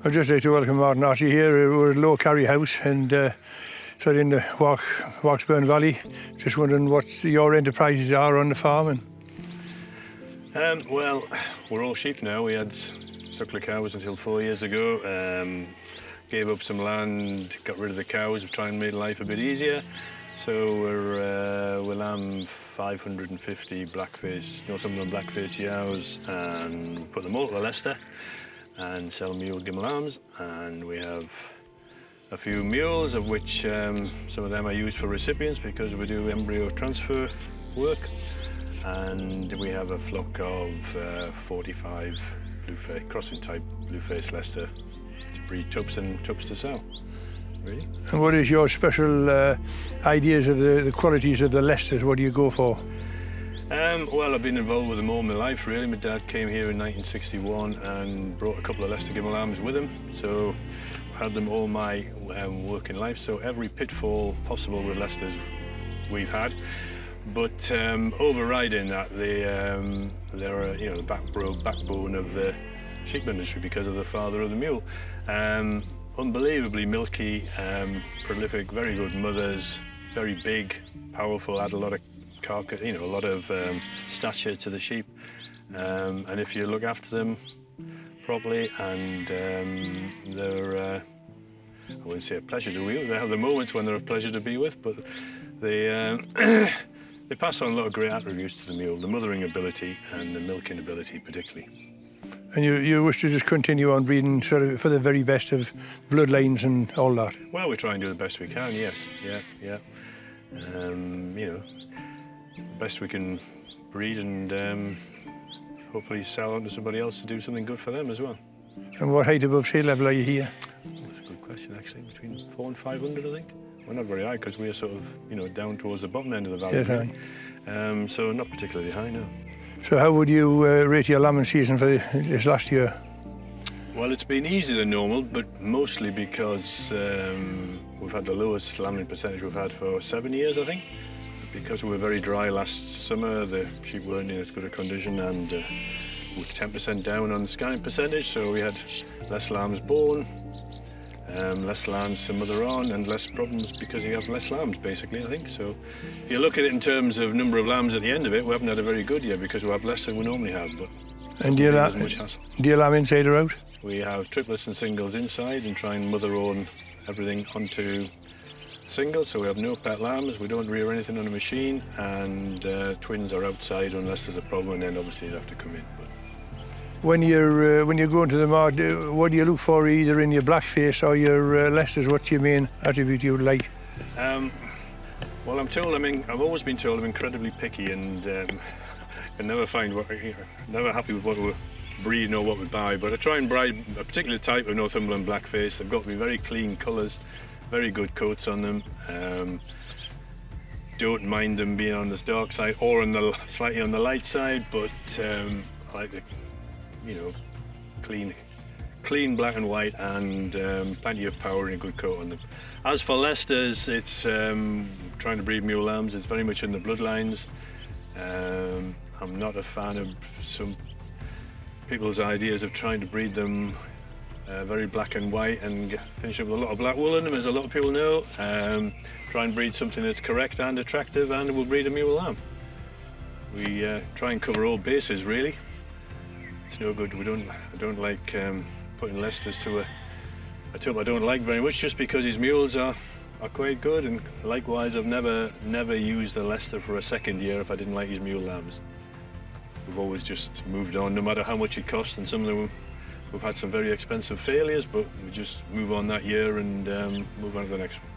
I'd just like to welcome Martin Archie here. We're at Low Carry House and sort of in the Walksburn Valley. Just wondering what your enterprises are on the farm. Well, we're all sheep now. We had suckler cows until 4 years ago. Gave up some land, got rid of the cows, trying to make life a bit easier. So we're lamb 550 blackface, Northumberland blackface yows, and we put them all to Leicester and sell mule gimel lambs. And we have a few mules, of which some of them are used for recipients because we do embryo transfer work. And we have a flock of 45 blue-face, crossing type blue-face Leicester to breed tubs and tubs to sell. Really. And what is your special ideas of the qualities of the Leicesters? What do you go for? Well, I've been involved with them all my life, really. My dad came here in 1961 and brought a couple of Leicester gimel lambs with him. So I've had them all my working life. So every pitfall possible with Leicesters we've had. But overriding that, they're the backbone of the sheep industry because of the father of the mule. Unbelievably milky, prolific, very good mothers, very big, powerful, add a lot of carcass, a lot of stature to the sheep. And if you look after them properly, and they're, I wouldn't say a pleasure to be with. They have the moments when they're a pleasure to be with, but they they pass on a lot of great attributes to the mule, the mothering ability and the milking ability particularly. And you wish to just continue on breeding sort of for the very best of bloodlines and all that? Well, we try and do the best we can, yes, yeah. Best we can breed and hopefully sell on to somebody else to do something good for them as well. And what height above sea level are you here? That's a good question, actually. Between 400 and 500, I think. We're not very high because we're sort of, down towards the bottom end of the valley. Yes, aye. So not particularly high, no. So how would you rate your lambing season for this last year? Well, it's been easier than normal, but mostly because we've had the lowest lambing percentage we've had for 7 years, I think. Because we were very dry last summer, the sheep weren't in as good a condition, and we were 10% down on the scanning percentage, so we had less lambs born, less lambs to mother on, and less problems because you have less lambs, basically, I think. So if you look at it in terms of number of lambs at the end of it, we haven't had a very good year because we have less than we normally have. But and do you lamb inside or out? We have triplets and singles inside and try and mother on everything onto singles, so we have no pet lambs, we don't rear anything on a machine, and twins are outside unless there's a problem, and then obviously they have to come in. But when you're going to the market, what do you look for either in your blackface or your Leicesters? What's your main attribute you would like? Well, I've always been told I'm incredibly picky and can never find never happy with what we're breeding or what we buy. But I try and breed a particular type of Northumberland blackface. They've got to be very clean colours, very good coats on them. Don't mind them being on the dark side or slightly on the light side, but I like the clean black and white, and plenty of power and a good coat on them. As for Leicesters, it's trying to breed mule lambs. It's very much in the bloodlines. I'm not a fan of some people's ideas of trying to breed them very black and white and finish up with a lot of black wool in them, as a lot of people know. Try and breed something that's correct and attractive, and we'll breed a mule lamb. We try and cover all bases, really. It's no good. I don't like putting Leicesters to a tub I don't like very much, just because his mules are quite good, and likewise I've never used a Leicester for a second year if I didn't like his mule lambs. We've always just moved on, no matter how much it costs, and some of them we've had some very expensive failures, but we just move on that year and move on to the next one.